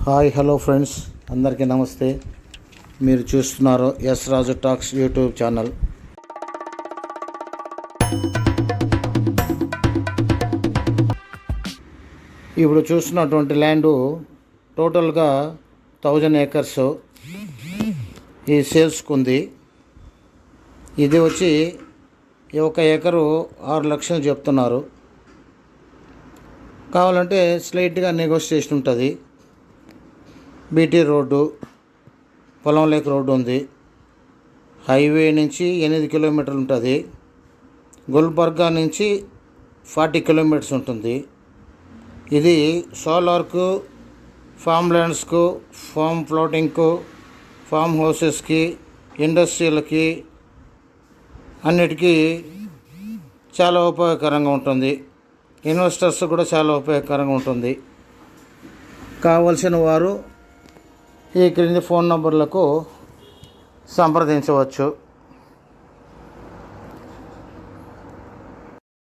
Hi hello friends, అందరికీ నమస్తే. మీరు చూస్తున్నారు ఎస్ రాజు టాక్స్ యూట్యూబ్ ఛానల్. ఇప్పుడు చూస్తున్నటువంటి ల్యాండు టోటల్గా 1000 acres ఈ సేల్స్కు ఉంది. ఇది వచ్చి 1 ఎకరు 6 లక్షలు చెప్తున్నారు. కావాలంటే స్లైట్గా నెగోషియేషన్ ఉంటుంది. బీటీ రోడ్డు, పొలం లేక్ రోడ్డు ఉంది. హైవే నుంచి 8 కిలోమీటర్లు ఉంటుంది. గుల్బర్గా నుంచి 40 కిలోమీటర్స్ ఉంటుంది. ఇది సోలార్కు, ఫామ్ ల్యాండ్స్కు, ఫామ్ ఫ్లోటింగ్కు, ఫామ్ హౌసెస్కి, ఇండస్ట్రీలకి అన్నిటికీ చాలా ఉపయోగకరంగా ఉంటుంది. ఇన్వెస్టర్స్ కూడా చాలా ఉపయోగకరంగా ఉంటుంది. కావలసిన వారు ఈ క్రింది ఫోన్ నంబర్లకు సంప్రదించవచ్చు.